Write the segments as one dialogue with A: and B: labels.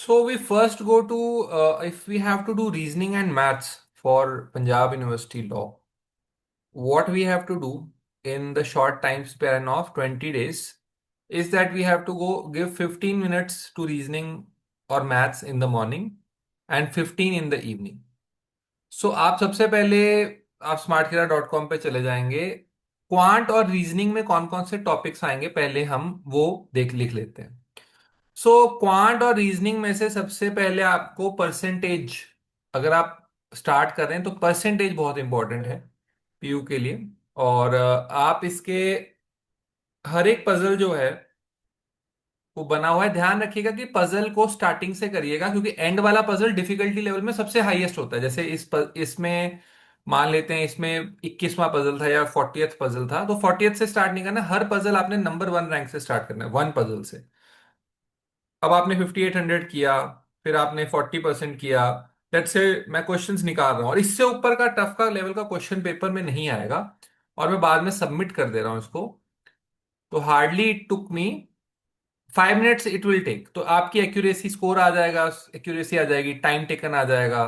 A: So we first go to if we have to do reasoning and maths for Punjab University Law, what we have to do in the short time span of 20 days is that we have to go give 15 minutes to reasoning or maths in the morning and 15 in the evening. सो आप सबसे पहले आप smartkira.com पे चले जाएंगे। Quant और reasoning में कौन कौन से टॉपिक्स आएंगे पहले हम वो देख लिख लेते हैं। सो क्वांट और रीजनिंग में से सबसे पहले आपको परसेंटेज, अगर आप स्टार्ट कर रहे हैं तो परसेंटेज बहुत इंपॉर्टेंट है पीयू के लिए। और आप इसके हर एक पजल जो है वो बना हुआ है, ध्यान रखिएगा कि पजल को स्टार्टिंग से करिएगा क्योंकि एंड वाला पजल डिफिकल्टी लेवल में सबसे हाईएस्ट होता है। जैसे इसमें मान लेते हैं इसमें 21वां पजल था या 40th पजल था, तो 40th से स्टार्ट नहीं करना, हर पजल आपने नंबर 1 रैंक से स्टार्ट करना है, वन पजल से। अब आपने 5800 किया, फिर आपने 40% किया, लेट्स से मैं क्वेश्चंस निकाल रहा हूँ और इससे ऊपर का टफ का लेवल का क्वेश्चन पेपर में नहीं आएगा और मैं बाद में सबमिट कर दे रहा हूँ इसको, तो hardly it took me 5 minutes it will take. तो आपकी एक्यूरेसी स्कोर आ जाएगा, एक्यूरेसी आ जाएगी, टाइम टेकन आ जाएगा,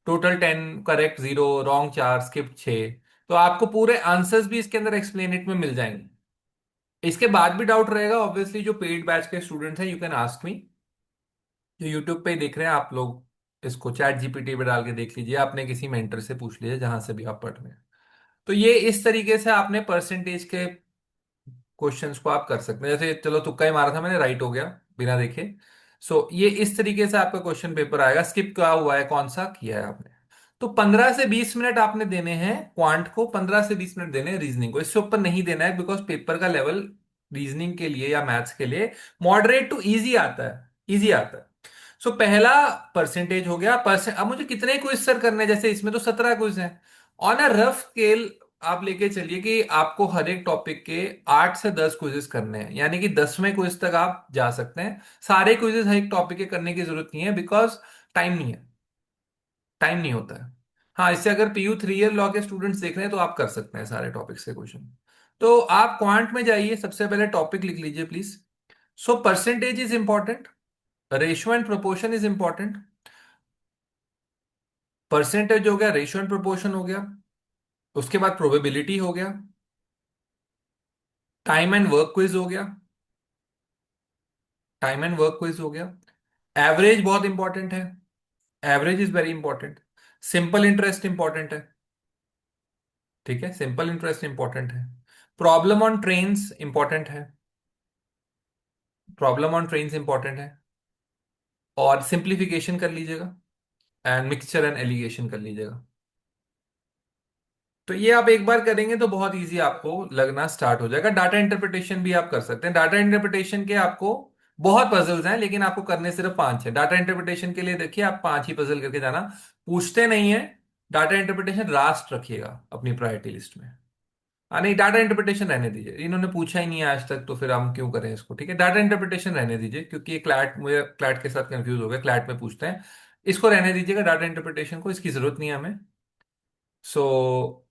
A: टोटल 10, करेक्ट 0, रॉन्ग 4, स्किप 6। तो आपको पूरे आंसर्स भी इसके अंदर एक्सप्लेनेट में मिल जाएंगे। इसके बाद भी डाउट रहेगा ऑब्वियसली, जो पेड बैच के स्टूडेंट्स हैं यू कैन आस्क मी। जो यूट्यूब पे देख रहे हैं आप लोग इसको चैट जीपीटी पे डाल के देख लीजिए, आपने किसी मेंटर से पूछ लीजिए जहां से भी आप पढ़ रहे हैं। तो ये इस तरीके से आपने परसेंटेज के क्वेश्चंस को आप कर सकते हैं। जैसे चलो तुक्का ही मारा था मैंने, राइट हो गया बिना देखे। सो ये इस तरीके से आपका क्वेश्चन पेपर आएगा। स्किप क्या हुआ है, कौन सा किया है आपने। तो 15 से 20 मिनट आपने देने हैं क्वांट को, 15 से 20 मिनट देने हैं रीजनिंग को, इससे ऊपर नहीं देना है बिकॉज पेपर का लेवल रीजनिंग के लिए या मैथ्स के लिए मॉडरेट टू इजी आता है, इजी आता है। सो पहला परसेंटेज हो गया। परसेंट, अब मुझे कितने क्विज सर करने हैं, जैसे इसमें तो 17 क्विज हैं। ऑन अ रफ स्केल आप लेके चलिए कि आपको हर एक टॉपिक के 8 से 10 क्विजेस करने हैं, यानी कि 10वें क्विज तक आप जा सकते हैं। सारे क्विजेस हर एक टॉपिक के करने की जरूरत नहीं है बिकॉज टाइम नहीं है, टाइम नहीं होता है। हाँ, इससे अगर पीयू 3 ईयर लॉ के स्टूडेंट्स देख रहे हैं तो आप कर सकते हैं सारे टॉपिक्स के क्वेश्चन। तो आप क्वांट में जाइए, सबसे पहले टॉपिक लिख लीजिए please. So percentage is important, ratio and proportion is important. Percentage हो गया, रेशियो एंड प्रोपोर्शन हो गया, उसके बाद प्रोबेबिलिटी हो गया, टाइम एंड वर्क क्विज हो गया, टाइम एंड वर्क क्विज हो गया। एवरेज बहुत इंपॉर्टेंट है, average is very important. Simple interest important है, ठीक है, सिंपल इंटरेस्ट इंपॉर्टेंट है। प्रॉब्लम ऑन ट्रेन्स इंपॉर्टेंट है, प्रॉब्लम ऑन ट्रेन्स इंपॉर्टेंट है। और सिंप्लीफिकेशन कर लीजिएगा एंड मिक्सचर एंड एलिगेशन कर लीजिएगा। तो ये आप एक बार करेंगे तो बहुत इजी आपको लगना स्टार्ट हो जाएगा। डाटा इंटरप्रिटेशन भी आप कर सकते हैं। डाटा इंटरप्रिटेशन के आपको बहुत पजल्स हैं लेकिन आपको करने सिर्फ 5 है। डाटा इंटरप्रिटेशन के लिए देखिए आप 5 ही पजल करके जाना, पूछते नहीं है। डाटा इंटरप्रिटेशन लास्ट रखिएगा अपनी प्रायोरिटी लिस्ट में। हाँ नहीं, डाटा इंटरप्रिटेशन रहने दीजिए, इन्होंने पूछा ही नहीं है आज तक तो फिर हम क्यों करें इसको, ठीक है। डाटा इंटरप्रिटेशन रहने दीजिए क्योंकि ये क्लैट, मुझे क्लैट के साथ कंफ्यूज हो गया, क्लैट में पूछते हैं। इसको रहने दीजिएगा, डाटा इंटरप्रिटेशन को, इसकी जरूरत नहीं है हमें। So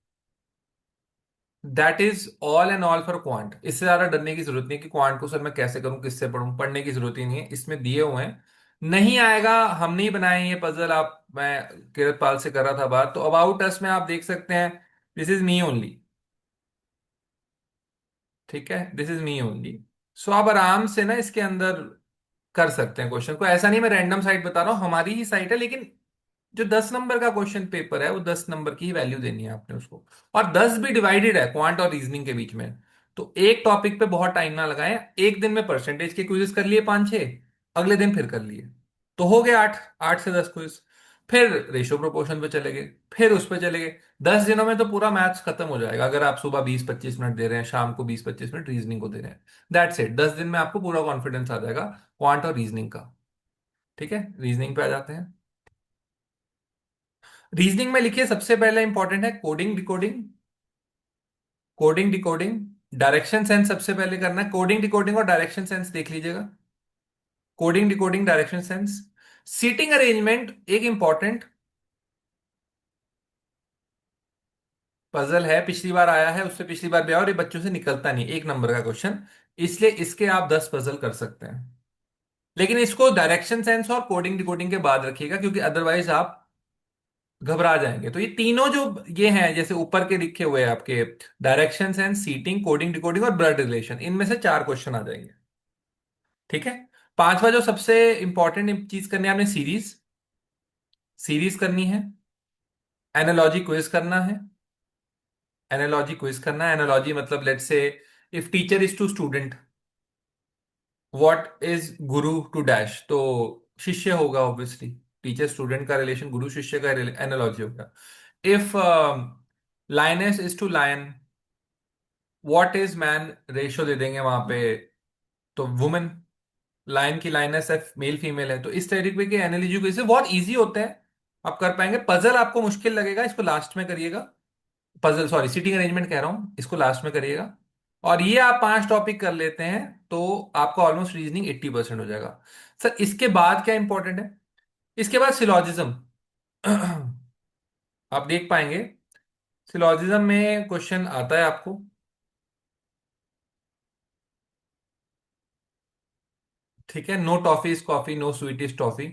A: that is all and all for quant. इससे ज्यादा डरने की जरूरत नहीं है कि क्वांट को सर मैं कैसे करूं, किससे पढ़ूं, पढ़ने की जरूरत ही नहीं है, इसमें दिए हुए हैं। नहीं आएगा, हम नहीं बनाए ये पजल, आप, मैं किरतपाल से कर रहा था बात, तो अबाउट अस में आप देख सकते हैं, दिस इज मी ओनली, ठीक है, दिस इज मी ओनली। सो आप आराम से ना इसके अंदर कर सकते हैं क्वेश्चन को। ऐसा नहीं मैं रैंडम साइट बता रहा हूँ, हमारी ही साइट है, लेकिन जो 10 नंबर का क्वेश्चन पेपर है वो 10 नंबर की ही वैल्यू देनी है आपने उसको। और 10 भी डिवाइडेड है क्वांट और रीजनिंग के बीच में। तो एक टॉपिक पे बहुत टाइम ना लगाएं, एक दिन में परसेंटेज के क्विजेस कर लिए 5-6, अगले दिन फिर कर लिए, तो हो गए 8, 8 से 10 क्विज। फिर रेशियो प्रोपोर्शन पे चले गए, फिर उस पे चले गए। 10 दिनों में तो पूरा मैथ्स खत्म हो जाएगा अगर आप सुबह 20-25 मिनट दे रहे हैं, शाम को 20-25 मिनट रीजनिंग को दे रहे हैं। दैट्स इट, 10 दिन में आपको पूरा कॉन्फिडेंस आ जाएगा क्वांट और रीजनिंग का। ठीक है, रीजनिंग पे आ जाते हैं। रीजनिंग में लिखिए सबसे पहले इंपॉर्टेंट है coding decoding. Coding decoding, direction sense सबसे पहले करना है। कोडिंग डिकोडिंग और डायरेक्शन सेंस देख लीजिएगा। Coding decoding direction sense. Seating arrangement एक इंपॉर्टेंट पजल है, पिछली बार आया है, उससे पिछली बार भी आया और ये बच्चों से निकलता नहीं, 1 नंबर का क्वेश्चन, इसलिए इसके आप 10 पजल कर सकते हैं। लेकिन इसको डायरेक्शन सेंस और कोडिंग डिकोडिंग के बाद रखिएगा, क्योंकि अदरवाइज आप घबरा जाएंगे। तो ये तीनों जो ये हैं, जैसे ऊपर के लिखे हुए हैं आपके, direction sense, seating, coding decoding और ब्लड रिलेशन, इनमें से चार क्वेश्चन आ जाएंगे। ठीक है। पांचवा जो सबसे इंपॉर्टेंट चीज करनी है, आपने सीरीज सीरीज करनी है, एनालॉजी क्विज करना है। एनालॉजी क्विज करना है, एनालॉजी मतलब let's say if teacher is to student, what is guru to dash, तो शिष्य होगा ऑब्वियसली। टीचर स्टूडेंट का रिलेशन गुरु शिष्य का एनालॉजी होगा। If lioness is to lion, what is man, ratio दे देंगे वहां पे, तो वुमेन। लायन की लाइनस है, मेल फीमेल है। तो इस तरीके के एनालॉजी को, इससे बहुत इजी होते हैं, आप कर पाएंगे। पजल आपको मुश्किल लगेगा, इसको लास्ट में करिएगा। पजल सॉरी, सीटिंग अरेंजमेंट कह रहा हूं, इसको लास्ट में करिएगा। और ये आप पांच टॉपिक कर लेते हैं तो आपका ऑलमोस्ट रीजनिंग 80% हो जाएगा। सर इसके बाद क्या इंपॉर्टेंट है, इसके बाद सिलॉजिज्म। आप देख पाएंगे सिलॉजिज्म में क्वेश्चन आता है आपको। ठीक है, no toffee is coffee, no sweet is toffee.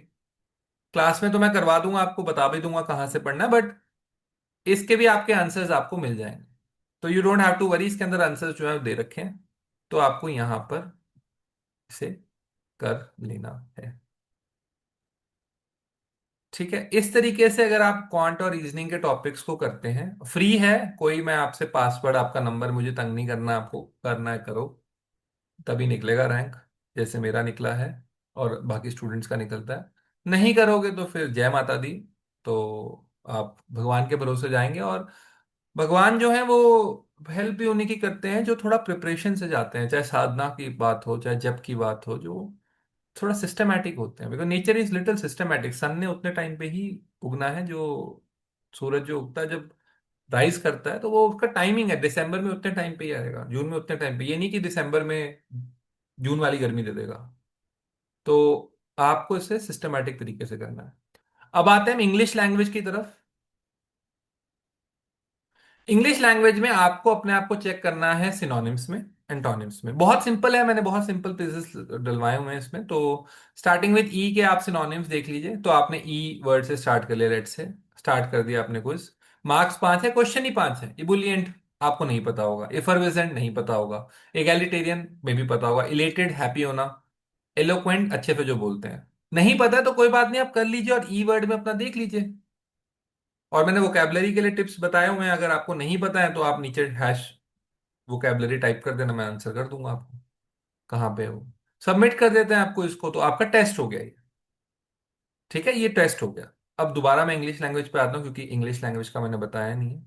A: Class में तो मैं करवा दूंगा, आपको बता भी दूंगा कहां से पढ़ना है, बट इसके भी आपके आंसर्स आपको मिल जाएंगे। तो you don't have to worry, इसके अंदर आंसर्स जो है वो दे रखे हैं, तो आपको यहां पर इसे कर लेना है। ठीक है, इस तरीके से अगर आप क्वांट और रीजनिंग के टॉपिक्स को करते हैं, फ्री है, कोई मैं आपसे पासवर्ड आपका नंबर मुझे तंग नहीं करना, आपको करना है करो, तभी निकलेगा रैंक, जैसे मेरा निकला है और बाकी स्टूडेंट्स का निकलता है। नहीं करोगे तो फिर जय माता दी। तो आप भगवान के भरोसे जाएंगे, और भगवान जो है वो हेल्प भी उन्हीं की करते हैं जो थोड़ा प्रिपरेशन से जाते हैं, चाहे साधना की बात हो चाहे जप की बात हो, जो थोड़ा सिस्टमैटिक होते हैं। Because nature is little systematic. Sun ने उतने टाइम पे ही उगना है, जो सूरज जो उगता है जब राइज करता है, तो वो उसका टाइमिंग है, दिसंबर में उतने टाइम पे ही आएगा, जून में उतने टाइम पे, ये नहीं कि दिसंबर में जून वाली गर्मी दे देगा। तो आपको इसे सिस्टमैटिक तरीके से करना है। अब आते हैं इंग्लिश लैंग्वेज की तरफ। इंग्लिश लैंग्वेज में आपको अपने आप को चेक करना है सिनोनिम्स में, एंटोनिम्स में। बहुत सिंपल है, मैंने बहुत सिंपल पेजेस डलवाए हुए हैं इसमें। तो स्टार्टिंग विद ई के आप सिनोनिम्स देख लीजिए। तो आपने ई वर्ड से स्टार्ट कर लिया, लेट से स्टार्ट कर दिया आपने कुछ। मार्क्स 5 है, क्वेश्चन ही 5 है। इबुलिएंट आपको नहीं पता होगा, इफरवेसेंट नहीं पता होगा, एगैलिटेरियन में भी पता होगा, इलेटेड हैप्पी होना, एलोक्वेंट अच्छे से जो बोलते हैं। नहीं पता है तो कोई बात नहीं, आप कर लीजिए और ई वर्ड में अपना देख लीजिए। और मैंने वोकैबलरी के लिए टिप्स बताए हुए हैं, अगर आपको नहीं पता है तो आप नीचे हैश वोकैबलरी टाइप कर देना, मैं आंसर कर दूंगा आपको कहाँ पे हो। सबमिट कर देते हैं आपको इसको, तो आपका टेस्ट हो गया ये। ठीक है, ये टेस्ट हो गया। अब दोबारा मैं इंग्लिश लैंग्वेज पे आता हूँ, क्योंकि इंग्लिश लैंग्वेज का मैंने बताया नहीं है।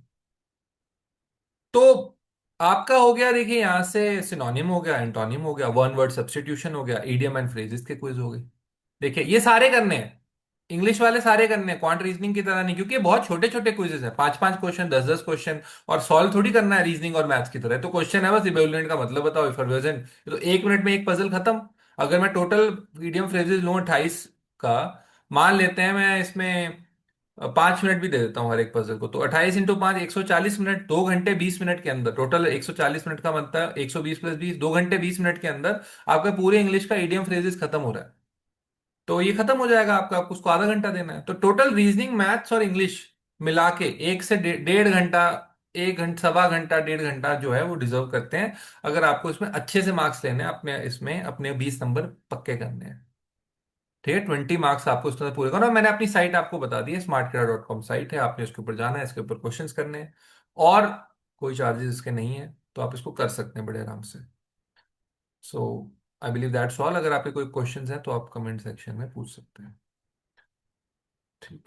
A: तो आपका हो गया, देखिए यहां से सिनोनिम हो गया, एंटोनिम हो गया, वन वर्ड सब्स्टिट्यूशन हो गया, इडियम एंड फ्रेजेस के क्विज हो गए। देखिए ये सारे करने हैं, इंग्लिश वाले सारे करने हैं, क्वांट रीजनिंग की तरह नहीं, क्योंकि ये बहुत छोटे छोटे क्विजेस हैं, 5 5 क्वेश्चन, 10 10 क्वेश्चन। और सॉल्व थोड़ी करना है रीजनिंग और मैथ्स की तरह। तो क्वेश्चन है बस, इवेलुएंट का मतलब बताओ, इफरवेसेंट, तो 1 मिनट में एक पजल खत्म। अगर मैं टोटल इडियम फ्रेजेस लूँ 28 का, मान लेते हैं मैं इसमें 5 मिनट भी दे देता हूँ हर एक पजल को, तो 28 × 5 140 मिनट, 2 घंटे 20 मिनट के अंदर, टोटल 140 मिनट का मतलब 120 + 20, 2 घंटे 20 मिनट के अंदर आपका पूरे इंग्लिश का इडियम फ्रेजेस खत्म हो रहा है। तो ये खत्म हो जाएगा आपका, आपको उसको आधा घंटा देना है। तो टोटल रीजनिंग, मैथ्स और इंग्लिश मिला के 1 से 1.5 घंटा, 1 घंटा, सवा घंटा, 1.5 घंटा जो है वो डिजर्व करते हैं, अगर आपको इसमें अच्छे से मार्क्स लेने हैं, अपने इसमें अपने 20 नंबर पक्के करने हैं। ठीक है, 20 मार्क्स आपको उसके अंदर पूरे करना। और मैंने अपनी साइट आपको बता दी है, smartcare.com साइट है, आपने इसके ऊपर जाना है, इसके ऊपर क्वेश्चंस करने हैं, और कोई चार्जेस इसके नहीं है, तो आप इसको कर सकते हैं बड़े आराम से। सो आई बिलीव दैट्स ऑल। अगर आपके कोई क्वेश्चंस हैं तो आप कमेंट सेक्शन में पूछ सकते हैं। ठीक।